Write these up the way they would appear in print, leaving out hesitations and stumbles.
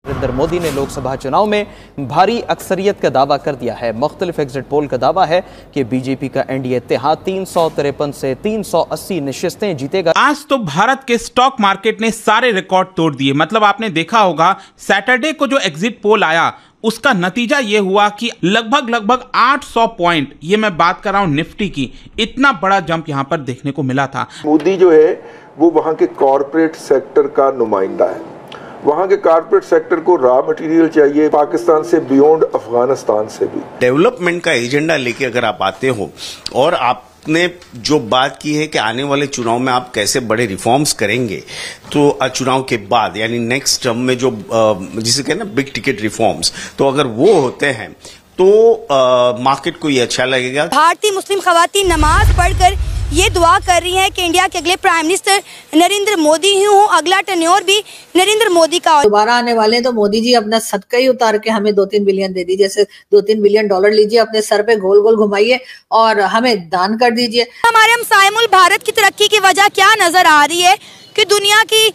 नरेंद्र मोदी ने लोकसभा चुनाव में भारी अक्सरियत का दावा कर दिया है। मुख्तलिफ एग्जिट पोल का दावा है कि बीजेपी का एनडीए इत्तेहाद 353 से 380 नशिस्तें जीतेगा। आज तो भारत के स्टॉक मार्केट ने सारे रिकॉर्ड तोड़ दिए। मतलब आपने देखा होगा सैटरडे को जो एग्जिट पोल आया उसका नतीजा ये हुआ कि लगभग 800 पॉइंट, ये मैं बात कर रहा हूं निफ्टी की, इतना बड़ा जंप यहां पर देखने को मिला था। मोदी जो है वो वहां के कॉरपोरेट सेक्टर का नुमाइंदा है। वहाँ के कारपोरेट सेक्टर को रॉ मटेरियल चाहिए, पाकिस्तान से बियॉन्ड अफगानिस्तान से भी। डेवलपमेंट का एजेंडा लेके अगर आप आते हो और आपने जो बात की है कि आने वाले चुनाव में आप कैसे बड़े रिफॉर्म्स करेंगे, तो चुनाव के बाद यानी नेक्स्ट टर्म में जो जिसे कहना बिग टिकट रिफॉर्म्स, तो अगर वो होते हैं तो मार्केट को ये अच्छा लगेगा। भारतीय मुस्लिम खवातीन नमाज पढ़कर ये दुआ कर रही हैं कि इंडिया के अगले प्राइम मिनिस्टर नरेंद्र मोदी ही हों, अगला टेन्योर भी नरेंद्र मोदी का हो। दोबारा आने वाले हैं तो मोदी जी अपना सदका ही उतार के हमें 2-3 बिलियन दे दीजिए। जैसे 2-3 बिलियन डॉलर लीजिए, अपने सर पे गोल गोल घुमाइए और हमें दान कर दीजिए। हमारे हमसाए मुल्क भारत की तरक्की की वजह क्या नजर आ रही है कि दुनिया की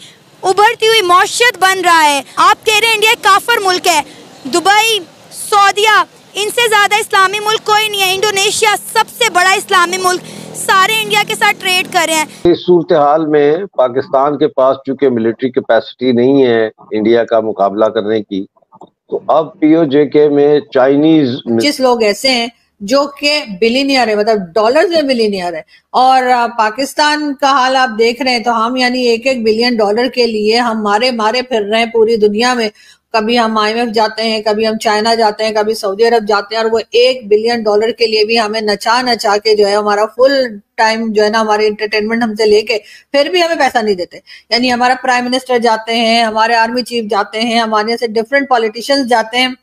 उभरती हुई मौशियत बन रहा है। आप कह रहे हैं इंडिया काफिर मुल्क है, दुबई, सऊदिया, इनसे ज्यादा इस्लामी मुल्क कोई नहीं है। इंडोनेशिया सबसे बड़ा इस्लामी मुल्क, सारे इंडिया के साथ ट्रेड कर रहे हैं। इस सूरत हाल में पाकिस्तान के पास चूंकि मिलिट्री कैपेसिटी नहीं है इंडिया का मुकाबला करने की, तो अब पीओजेके में चाइनीज जिस लोग ऐसे हैं जो कि बिलियनियर है, मतलब डॉलर्स में बिलियनियर है, और पाकिस्तान का हाल आप देख रहे हैं, तो हम यानी 1-1 बिलियन डॉलर के लिए हम मारे फिर रहे हैं पूरी दुनिया में। कभी हम IMF जाते हैं, कभी हम चाइना जाते हैं, कभी सऊदी अरब जाते हैं, और वो 1 बिलियन डॉलर के लिए भी हमें नचा के जो है हमारा फुल टाइम जो है ना हमारे एंटरटेनमेंट हमसे लेके फिर भी हमें पैसा नहीं देते। यानी हमारा प्राइम मिनिस्टर जाते हैं, हमारे आर्मी चीफ जाते हैं, हमारे से डिफरेंट पॉलिटिशियंस जाते हैं,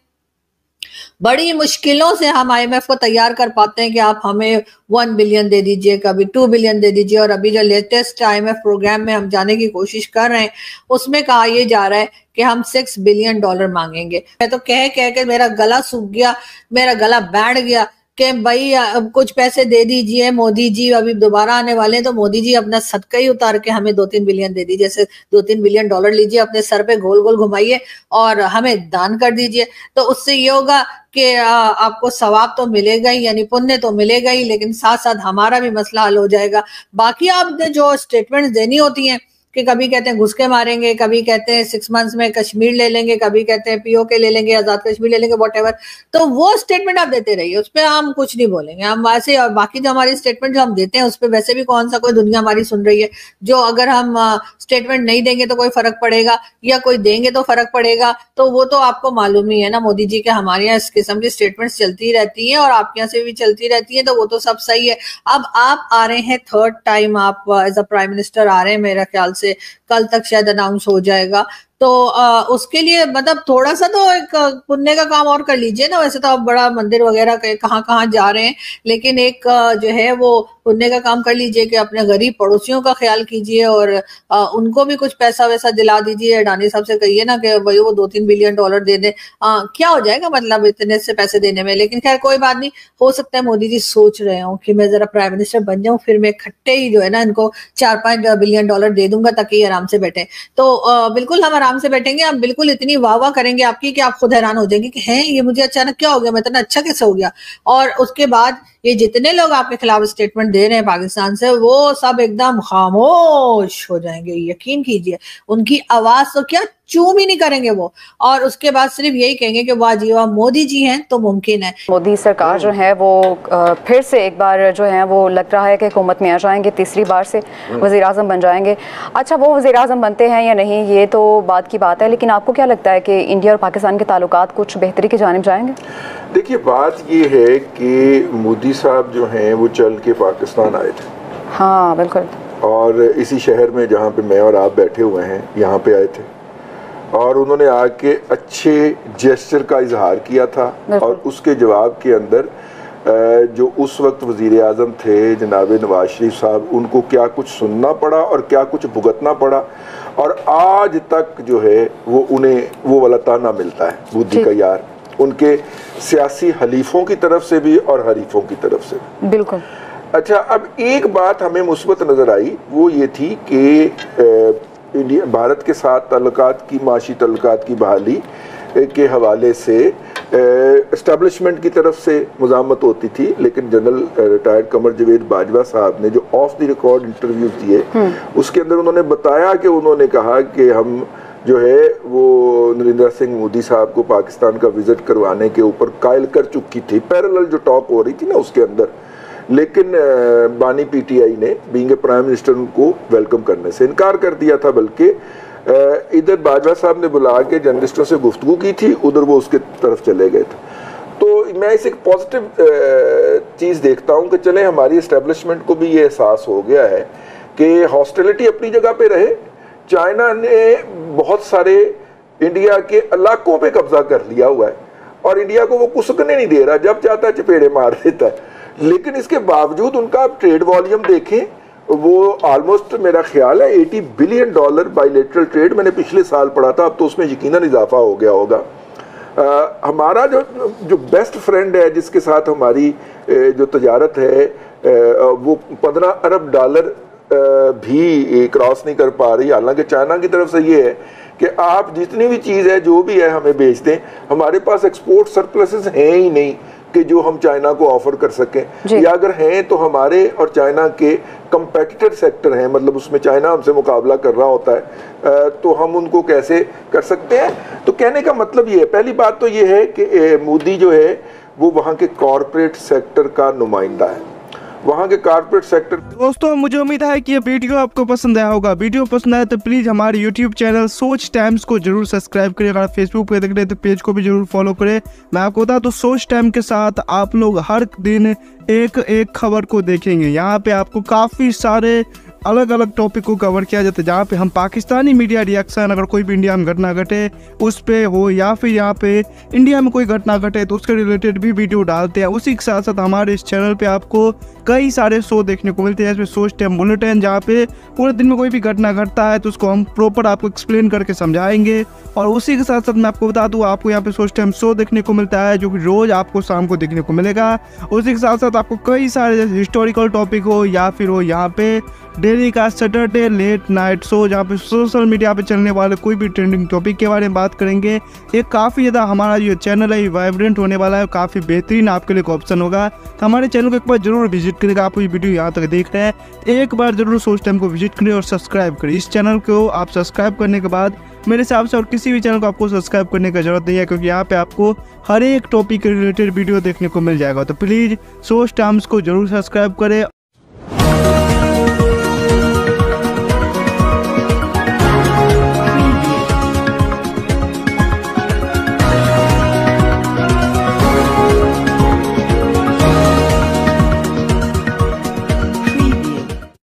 बड़ी मुश्किलों से हम IMF को तैयार कर पाते हैं कि आप हमें 1 बिलियन दे दीजिए, कभी 2 बिलियन दे दीजिए। और अभी जो लेटेस्ट IMF प्रोग्राम में हम जाने की कोशिश कर रहे हैं उसमें कहा यह जा रहा है कि हम 6 बिलियन डॉलर मांगेंगे। मैं तो कह के मेरा गला सूख गया, मेरा गला बैठ गया कि भाई अब कुछ पैसे दे दीजिए मोदी जी, अभी दोबारा आने वाले हैं तो मोदी जी अपना सदका ही उतार के हमें 2-3 बिलियन दे दीजिए। जैसे 2-3 बिलियन डॉलर लीजिए, अपने सर पे गोल गोल घुमाइए और हमें दान कर दीजिए। तो उससे ये होगा कि आपको सवाब तो मिलेगा ही, यानी पुण्य तो मिलेगा ही, लेकिन साथ साथ हमारा भी मसला हल हो जाएगा। बाकी आपने जो स्टेटमेंट्स देनी होती हैं कि कभी कहते हैं घुस के मारेंगे, कभी कहते हैं 6 मंथ्स में कश्मीर ले लेंगे, कभी कहते हैं POK ले लेंगे, आजाद कश्मीर ले लेंगे, व्हाटएवर, तो वो स्टेटमेंट आप देते रहिए, उस पर हम कुछ नहीं बोलेंगे हम वैसे। और बाकी जो हमारी स्टेटमेंट जो हम देते हैं उस पर वैसे भी कौन सा कोई दुनिया हमारी सुन रही है। जो अगर हम स्टेटमेंट नहीं देंगे तो कोई फर्क पड़ेगा, या कोई देंगे तो फर्क पड़ेगा, तो वो तो आपको मालूम ही है ना मोदी जी के हमारे यहाँ इस किस्म की स्टेटमेंट्स चलती रहती हैं और आपके यहाँ से भी चलती रहती है, तो वो तो सब सही है। अब आप आ रहे हैं 3rd टाइम आप एज अ प्राइम मिनिस्टर आ रहे हैं, मेरा ख्याल से कल तक शायद अनाउंस हो जाएगा। तो उसके लिए मतलब थोड़ा सा तो एक पुण्य का काम और कर लीजिए ना। वैसे तो आप बड़ा मंदिर वगैरह कहाँ जा रहे हैं, लेकिन एक जो है वो पुण्य का काम कर लीजिए कि अपने गरीब पड़ोसियों का ख्याल कीजिए और उनको भी कुछ पैसा वैसा दिला दीजिए। अडानी साहब से कहिए ना कि भाई वो 2-3 बिलियन डॉलर दे दे, क्या हो जाएगा मतलब इतने से पैसे देने में। लेकिन खैर कोई बात नहीं, हो सकता है मोदी जी सोच रहे हो कि मैं जरा प्राइम मिनिस्टर बन जाऊं, फिर मैं इकट्ठे ही जो है ना इनको 4-5 बिलियन डॉलर दे दूंगा ताकि आराम से बैठे। तो बिल्कुल हम आराम से बैठेंगे, आप बिल्कुल इतनी वाह करेंगे आपकी कि आप खुद हैरान हो जाएंगे कि हैं ये मुझे अचानक क्या हो गया, मैं इतना अच्छा कैसे हो गया। और उसके बाद ये जितने लोग आपके खिलाफ स्टेटमेंट दे रहे हैं पाकिस्तान से, वो सब एकदम खामोश हो जाएंगे, यकीन कीजिए। उनकी आवाज तो क्या चूम ही नहीं करेंगे वो, और उसके बाद सिर्फ यही कहेंगे कि वाह जी वाह मोदी जी हैं तो मुमकिन है। मोदी सरकार जो है वो फिर से एक बार जो है वो लग रहा है कि हुकूमत में आ जाएंगे, तीसरी बार से वज़ीर आज़म बन जाएंगे। अच्छा, वो वज़ीर आज़म बनते हैं या नहीं ये तो बात की बात है, लेकिन आपको क्या लगता है कि इंडिया और पाकिस्तान के ताल्लुकात कुछ बेहतरी की जानिब जाएंगे? देखिए बात ये है कि मोदी साहब जो हैं वो चल के पाकिस्तान आए थे। हाँ बिल्कुल। और इसी शहर में जहाँ पे मैं और आप बैठे हुए हैं यहाँ पे आए थे, और उन्होंने आके अच्छे जेस्चर का इजहार किया था। और उसके जवाब के अंदर जो उस वक्त वजीर आज़म थे जनाब नवाज शरीफ साहब, उनको क्या कुछ सुनना पड़ा और क्या कुछ भुगतना पड़ा, और आज तक जो है वो उन्हें वो वाला ताना मिलता है बुद्धि का यार, उनके सियासी हलीफों की तरफ से भी और हरीफों की तरफ से भी। बिल्कुल। अच्छा, अब एक बात हमें मुस्बत नजर आई, वो ये थी कि इंडिया भारत के साथ ताल्लुकात की, माशी ताल्लुकात की बहाली के हवाले से एस्टेब्लिशमेंट की तरफ से मुज़ामत होती थी, लेकिन जनरल रिटायर्ड कमर जवेद बाजवा साहब ने जो ऑफ द रिकॉर्ड इंटरव्यूज दिए उसके अंदर उन्होंने बताया कि उन्होंने कहा कि हम जो है वो नरेंद्र सिंह मोदी साहब को पाकिस्तान का विजिट करवाने के ऊपर कायल कर चुकी थी, पैरेलल जो टॉक हो रही थी ना उसके अंदर, लेकिन बानी पीटीआई ने बीइंग ए प्राइम मिनिस्टर उनको वेलकम करने से इनकार कर दिया था। बल्कि इधर बाजवा साहब ने बुला के जर्नलिस्टों से गुफ्तगू की थी, उधर वो उसके तरफ चले गए थे। तो मैं इसे एक पॉजिटिव चीज़ देखता हूँ कि चले हमारी एस्टेब्लिशमेंट को भी ये एहसास हो गया है कि हॉस्टिलिटी अपनी जगह पे रहे, चाइना ने बहुत सारे इंडिया के इलाकों पे कब्जा कर लिया हुआ है और इंडिया को वो कुसकने नहीं दे रहा, जब चाहता है चपेड़े मार देता है, लेकिन इसके बावजूद उनका आप ट्रेड वॉल्यूम देखें वो ऑलमोस्ट मेरा ख्याल है $80 बिलियन बायलैटरल ट्रेड मैंने पिछले साल पढ़ा था, अब तो उसमें यकीनन इजाफा हो गया होगा। हमारा जो बेस्ट फ्रेंड है जिसके साथ हमारी जो तजारत है वो $15 अरब भी क्रॉस नहीं कर पा रही, हालांकि चाइना की तरफ से ये है कि आप जितनी भी चीज़ है जो भी है हमें बेच दें, हमारे पास एक्सपोर्ट सरप्लसेस हैं ही नहीं कि जो हम चाइना को ऑफर कर सकें, या अगर हैं तो हमारे और चाइना के कंपेटिटर सेक्टर हैं, मतलब उसमें चाइना हमसे मुकाबला कर रहा होता है तो हम उनको कैसे कर सकते हैं। तो कहने का मतलब ये है, पहली बात तो ये है कि मोदी जो है वो वहाँ के कॉरपोरेट सेक्टर का नुमाइंदा है, वहाँ के कॉर्पोरेट सेक्टर। दोस्तों मुझे उम्मीद है कि ये वीडियो आपको पसंद आया होगा। वीडियो पसंद आया तो प्लीज़ हमारे यूट्यूब चैनल सोच टाइम्स को जरूर सब्सक्राइब करें। अगर फेसबुक पे देख रहे हैं तो पेज को भी जरूर फॉलो करें। मैं आपको बता दूं सोच टाइम के साथ आप लोग हर दिन एक खबर को देखेंगे। यहाँ पे आपको काफ़ी सारे अलग अलग टॉपिक को कवर किया जाता है, जहाँ पे हम पाकिस्तानी मीडिया रिएक्शन, अगर कोई भी इंडिया में घटना घटे उस पे हो, या फिर यहाँ पे इंडिया में कोई घटना घटे तो उसके रिलेटेड भी वीडियो डालते हैं। उसी के साथ साथ हमारे इस चैनल पे आपको कई सारे शो देखने को मिलते हैं, जैसे सोच टाइम बुलेटिन, जहाँ पे पूरे दिन में कोई भी घटना घटता है तो उसको हम प्रॉपर आपको एक्सप्लेन करके समझाएंगे। और उसी के साथ साथ मैं आपको बता दूँ आपको यहाँ पे सोच टाइम शो देखने को मिलता है जो कि रोज़ आपको शाम को देखने को मिलेगा। उसी के साथ साथ आपको कई सारे जैसे हिस्टोरिकल टॉपिक हो या फिर हो यहाँ पे डेली का सैटरडे लेट नाइट शो, जहाँ पे सोशल मीडिया पे चलने वाले कोई भी ट्रेंडिंग टॉपिक के बारे में बात करेंगे। ये काफ़ी ज़्यादा हमारा जो चैनल है वाइब्रेंट होने वाला है, काफ़ी बेहतरीन आपके लिए एक ऑप्शन होगा। तो हमारे चैनल को एक बार जरूर विजिट करेगा। आप ये वीडियो यहाँ तक देख रहे हैं, एक बार जरूर सोच टाइम को विजिट करें और सब्सक्राइब करें। इस चैनल को आप सब्सक्राइब करने के बाद मेरे हिसाब से और किसी भी चैनल को आपको सब्सक्राइब करने की जरूरत नहीं है, क्योंकि यहाँ पे आपको हर एक टॉपिक के रिलेटेड वीडियो देखने को मिल जाएगा। तो प्लीज़ सोच टाइम्स को जरूर सब्सक्राइब करें